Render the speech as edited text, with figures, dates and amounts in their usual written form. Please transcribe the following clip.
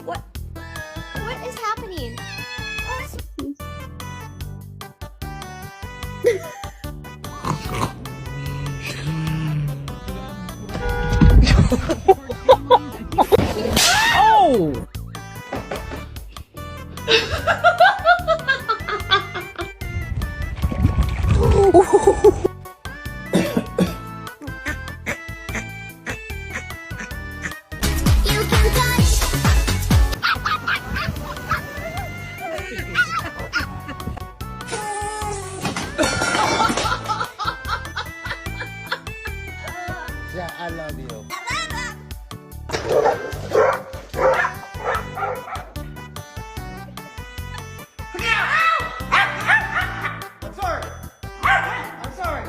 What? What is happening? Oh! You can touch. Yeah, I love you.